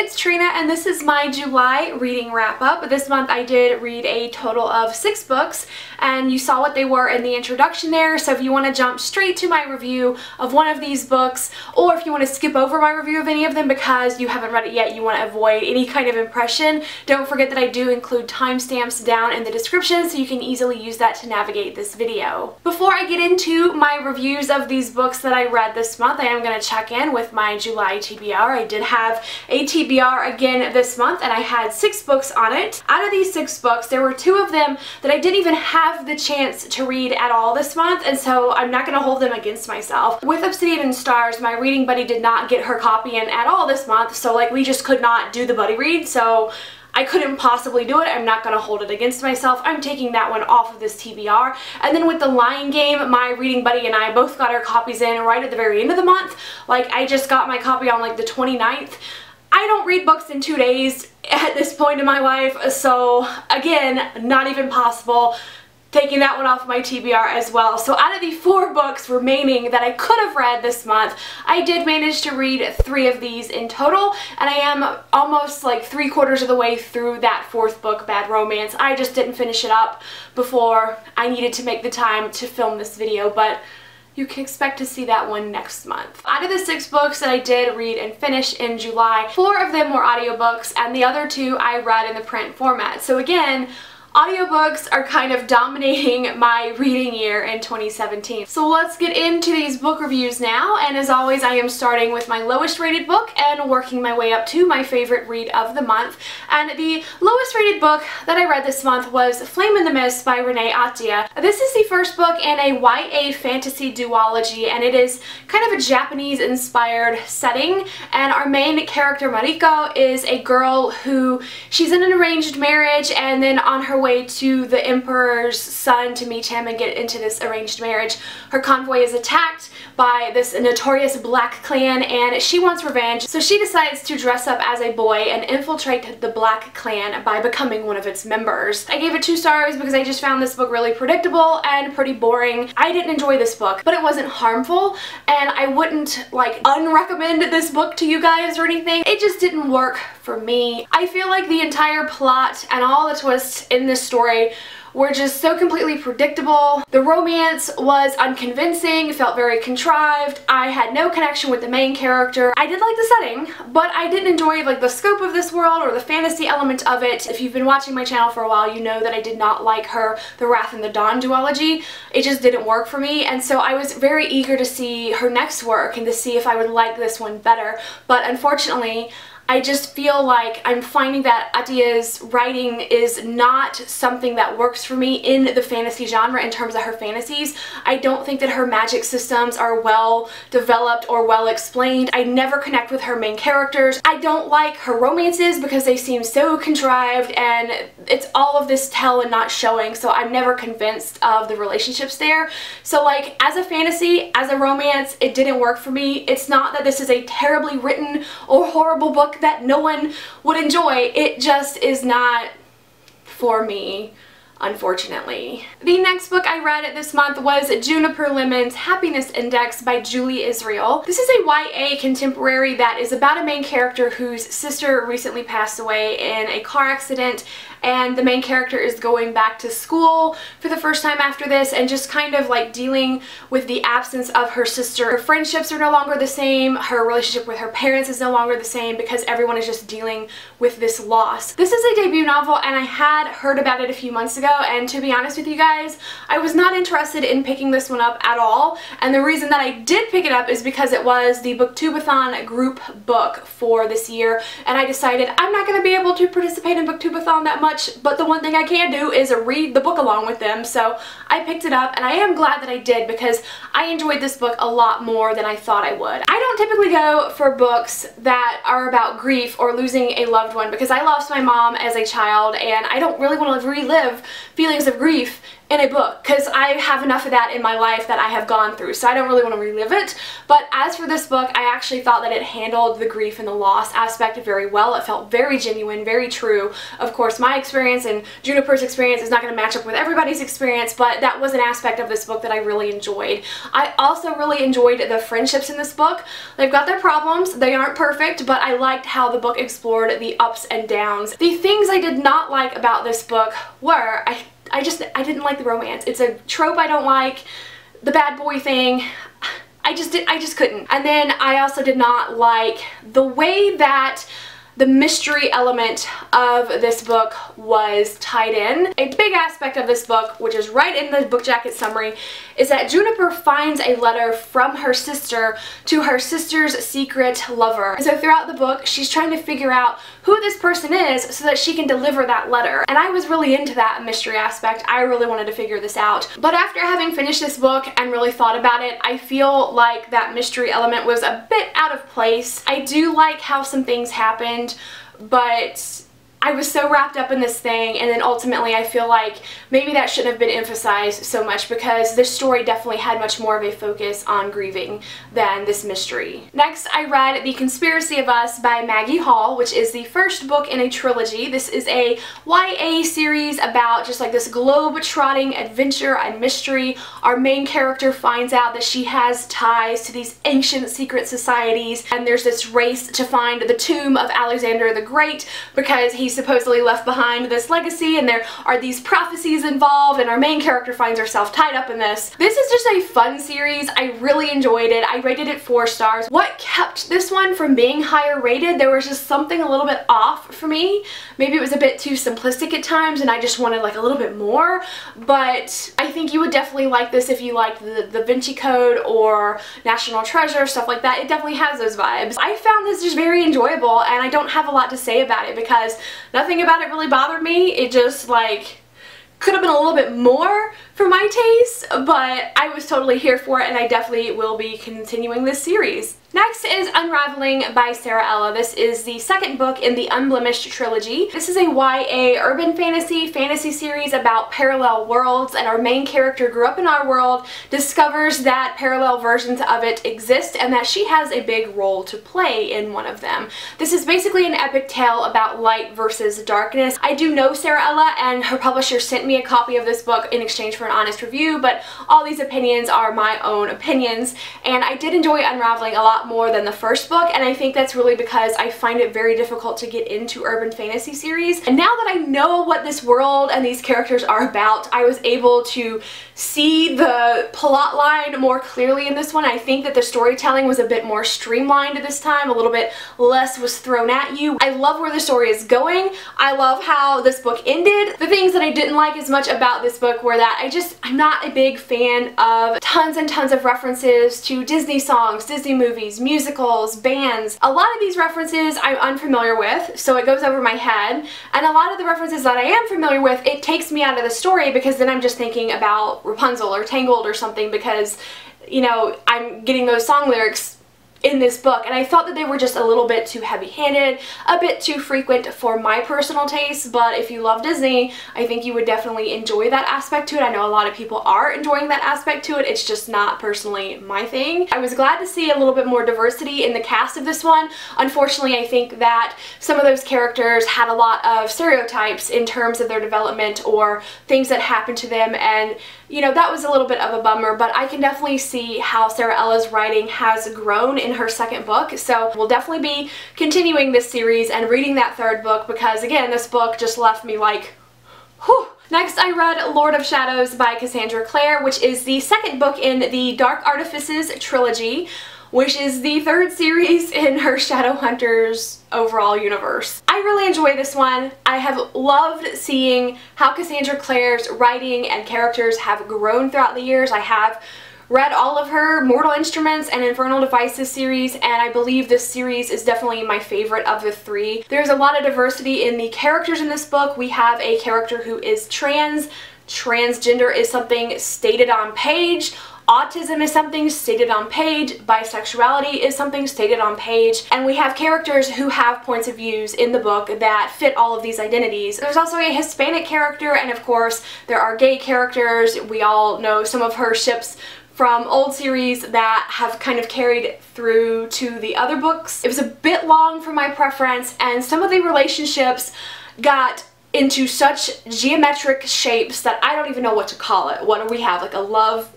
it's Trina and this is my July reading wrap-up. This month I did read a total of 6 books and you saw what they were in the introduction there, so if you want to jump straight to my review of one of these books, or if you want to skip over my review of any of them because you haven't read it yet, you want to avoid any kind of impression, don't forget that I do include timestamps down in the description so you can easily use that to navigate this video. Before I get into my reviews of these books that I read this month, I am going to check in with my July TBR. I did have a TBR again this month and I had 6 books on it. Out of these 6 books, there were 2 of them that I didn't even have the chance to read at all this month, and so I'm not going to hold them against myself. With Obsidian and Stars, my reading buddy did not get her copy in at all this month, so like we just could not do the buddy read, so I couldn't possibly do it. I'm not going to hold it against myself. I'm taking that one off of this TBR. And then with The Lion Game, my reading buddy and I both got our copies in right at the very end of the month. Like, I just got my copy on like the 29th. I don't read books in 2 days at this point in my life, so again, not even possible. Taking that one off my TBR as well. So out of the 4 books remaining that I could have read this month, I did manage to read 3 of these in total, and I am almost like 3/4 of the way through that 4th book, Bad Romance. I just didn't finish it up before I needed to make the time to film this video, but you can expect to see that one next month. Out of the 6 books that I did read and finish in July, 4 of them were audiobooks, and the other 2 I read in the print format. So again, audiobooks are kind of dominating my reading year in 2017. So let's get into these book reviews now, and as always I am starting with my lowest rated book and working my way up to my favorite read of the month. And the lowest rated book that I read this month was Flame in the Mist by Renee. Ahdieh. This is the first book in a YA fantasy duology, and it is kind of a Japanese inspired setting, and our main character Mariko is a girl who, she's in an arranged marriage, and then on her way to the emperor's son to meet him and get into this arranged marriage, her convoy is attacked by this notorious black clan and she wants revenge, so she decides to dress up as a boy and infiltrate the black clan by becoming one of its members. I gave it 2 stars because I just found this book really predictable and pretty boring. I didn't enjoy this book, but it wasn't harmful, and I wouldn't like unrecommend this book to you guys or anything. It just didn't work for me. I feel like the entire plot and all the twists in this story were just so completely predictable. The romance was unconvincing, felt very contrived. I had no connection with the main character. I did like the setting, but I didn't enjoy like the scope of this world or the fantasy element of it. If you've been watching my channel for a while, you know that I did not like her The Wrath and the Dawn duology. It just didn't work for me, and so I was very eager to see her next work and to see if I would like this one better, but unfortunately I just feel like I'm finding that Ahdieh's writing is not something that works for me in the fantasy genre in terms of her fantasies. I don't think that her magic systems are well developed or well explained. I never connect with her main characters. I don't like her romances because they seem so contrived, and it's all of this tell and not showing, so I'm never convinced of the relationships there. So like, as a fantasy, as a romance, it didn't work for me. It's not that this is a terribly written or horrible book that no one would enjoy. It just is not for me, unfortunately. The next book I read this month was Juniper Lemon's Happiness Index by Julie Isreal. This is a YA contemporary that is about a main character whose sister recently passed away in a car accident, and the main character is going back to school for the first time after this and just kind of like dealing with the absence of her sister. Her friendships are no longer the same, her relationship with her parents is no longer the same because everyone is just dealing with this loss. This is a debut novel, and I had heard about it a few months ago, and to be honest with you guys, I was not interested in picking this one up at all, and the reason that I did pick it up is because it was the Booktubeathon group book for this year, and I decided I'm not going to be able to participate in Booktubeathon that much, but the one thing I can do is read the book along with them, so I picked it up, and I am glad that I did because I enjoyed this book a lot more than I thought I would. I don't typically go for books that are about grief or losing a loved one because I lost my mom as a child, and I don't really want to relive feelings of grief in a book, because I have enough of that in my life that I have gone through, so I don't really want to relive it. But as for this book, I actually thought that it handled the grief and the loss aspect very well. It felt very genuine, very true. Of course, my experience and Juniper's experience is not going to match up with everybody's experience, but that was an aspect of this book that I really enjoyed. I also really enjoyed the friendships in this book. They've got their problems, they aren't perfect, but I liked how the book explored the ups and downs. The things I did not like about this book were, I didn't like the romance. It's a trope I don't like. The bad boy thing, I just couldn't. And then I also did not like the way that the mystery element of this book was tied in. A big aspect of this book, which is right in the book jacket summary, is that Juniper finds a letter from her sister to her sister's secret lover. And so throughout the book, she's trying to figure out who this person is so that she can deliver that letter. And I was really into that mystery aspect. I really wanted to figure this out. But after having finished this book and really thought about it, I feel like that mystery element was a bit out of place. I do like how some things happened, but I was so wrapped up in this thing, and then ultimately I feel like maybe that shouldn't have been emphasized so much, because this story definitely had much more of a focus on grieving than this mystery. Next, I read The Conspiracy of Us by Maggie Hall, which is the first book in a trilogy. This is a YA series about just like this globe-trotting adventure and mystery. Our main character finds out that she has ties to these ancient secret societies, and there's this race to find the tomb of Alexander the Great because he supposedly left behind this legacy, and there are these prophecies involved, and our main character finds herself tied up in this. This is just a fun series. I really enjoyed it. I rated it 4 stars. What kept this one from being higher rated, there was just something a little bit off for me. Maybe it was a bit too simplistic at times and I just wanted like a little bit more, but I think you would definitely like this if you liked the Da Vinci Code or National Treasure, stuff like that. It definitely has those vibes. I found this just very enjoyable, and I don't have a lot to say about it because nothing about it really bothered me. It just like could have been a little bit more for my taste, but I was totally here for it, and I definitely will be continuing this series. Next is Unraveling by Sara. This is the second book in the Unblemished trilogy. This is a YA urban fantasy series about parallel worlds, and our main character grew up in our world, discovers that parallel versions of it exist, and that she has a big role to play in one of them. This is basically an epic tale about light versus darkness. I do know Sara, and her publisher sent me a copy of this book in exchange for an honest review, but all these opinions are my own opinions, and I did enjoy Unraveling a lot more than the first book, and I think that's really because I find it very difficult to get into urban fantasy series. And now that I know what this world and these characters are about, I was able to see the plot line more clearly in this one. I think that the storytelling was a bit more streamlined this time, a little bit less was thrown at you. I love where the story is going. I love how this book ended. The things that I didn't like as much about this book were that I'm not a big fan of tons and tons of references to Disney songs, Disney movies, musicals, bands. A lot of these references I'm unfamiliar with, so it goes over my head, and a lot of the references that I am familiar with, it takes me out of the story because then I'm just thinking about Rapunzel or Tangled or something because, you know, I'm getting those song lyrics in this book, and I thought that they were just a little bit too heavy-handed, a bit too frequent for my personal taste. But if you love Disney, I think you would definitely enjoy that aspect to it. I know a lot of people are enjoying that aspect to it. It's just not personally my thing. I was glad to see a little bit more diversity in the cast of this one. Unfortunately, I think that some of those characters had a lot of stereotypes in terms of their development or things that happened to them, and you know, that was a little bit of a bummer, but I can definitely see how Sara's writing has grown in her second book, so we'll definitely be continuing this series and reading that third book because, again, this book just left me like, whew. Next, I read Lord of Shadows by Cassandra Clare, which is the second book in the Dark Artifices trilogy, which is the third series in her Shadowhunters overall universe. I really enjoy this one. I have loved seeing how Cassandra Clare's writing and characters have grown throughout the years. I have read all of her Mortal Instruments and Infernal Devices series, and I believe this series is definitely my favorite of the 3. There's a lot of diversity in the characters in this book. We have a character who is trans. Transgender is something stated on page. Autism is something stated on page, bisexuality is something stated on page, and we have characters who have points of views in the book that fit all of these identities. There's also a Hispanic character, and of course there are gay characters. We all know some of her ships from old series that have kind of carried through to the other books. It was a bit long for my preference, and some of the relationships got into such geometric shapes that I don't even know what to call it. What do we have, like a love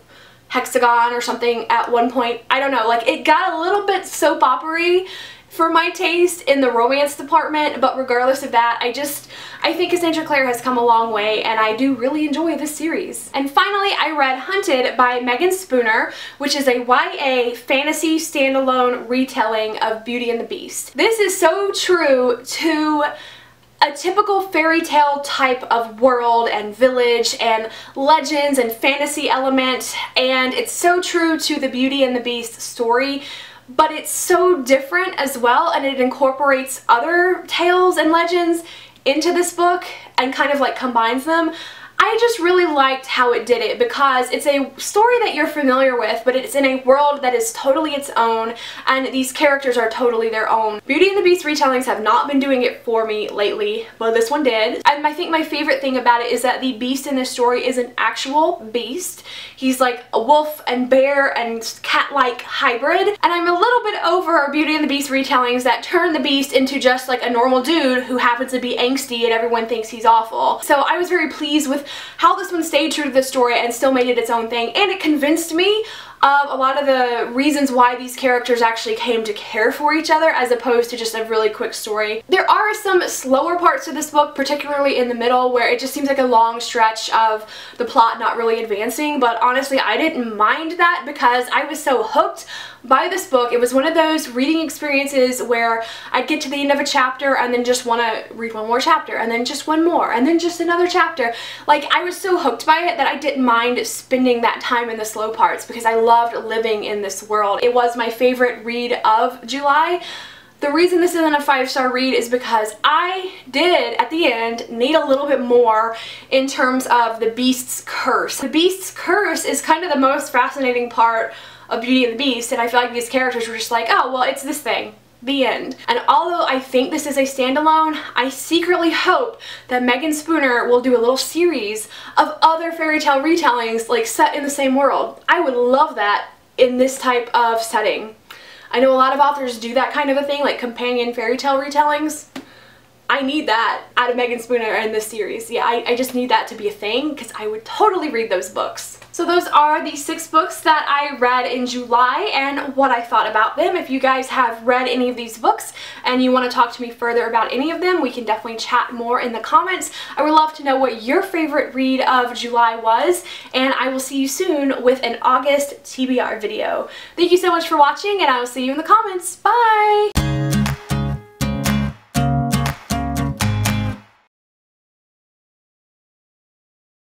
hexagon or something at one point? I don't know, like it got a little bit soap opera-y for my taste in the romance department, but regardless of that, I think Cassandra Clare has come a long way, and I do really enjoy this series. And finally, I read Hunted by Meagan Spooner, which is a YA fantasy standalone retelling of Beauty and the Beast. This is so true to a typical fairy tale type of world and village and legends and fantasy element, and it's so true to the Beauty and the Beast story, but it's so different as well, and it incorporates other tales and legends into this book and kind of like combines them. I just really liked how it did it because it's a story that you're familiar with, but it's in a world that is totally its own, and these characters are totally their own. Beauty and the Beast retellings have not been doing it for me lately, but this one did. And I think my favorite thing about it is that the beast in this story is an actual beast. He's like a wolf and bear and cat-like hybrid, and I'm a little bit over Beauty and the Beast retellings that turn the beast into just like a normal dude who happens to be angsty and everyone thinks he's awful. So I was very pleased with how this one stayed true to the story and still made it its own thing, and it convinced me of a lot of the reasons why these characters actually came to care for each other as opposed to just a really quick story. There are some slower parts to this book, particularly in the middle, where it just seems like a long stretch of the plot not really advancing, but honestly I didn't mind that because I was so hooked by this book. It was one of those reading experiences where I'd get to the end of a chapter and then just want to read one more chapter and then just one more and then just another chapter. Like, I was so hooked by it that I didn't mind spending that time in the slow parts because I loved living in this world. It was my favorite read of July. The reason this isn't a 5-star read is because I did, at the end, need a little bit more in terms of the Beast's curse. The Beast's curse is kind of the most fascinating part of Beauty and the Beast, and I feel like these characters were just like, oh, well, it's this thing. The end. And although I think this is a standalone, I secretly hope that Meagan Spooner will do a little series of other fairy tale retellings, like, set in the same world. I would love that in this type of setting. I know a lot of authors do that kind of a thing, like companion fairy tale retellings. I need that out of Meagan Spooner in this series. Yeah, I just need that to be a thing because I would totally read those books. So those are the 6 books that I read in July and what I thought about them. If you guys have read any of these books and you want to talk to me further about any of them, we can definitely chat more in the comments. I would love to know what your favorite read of July was, and I will see you soon with an August TBR video. Thank you so much for watching, and I will see you in the comments. Bye!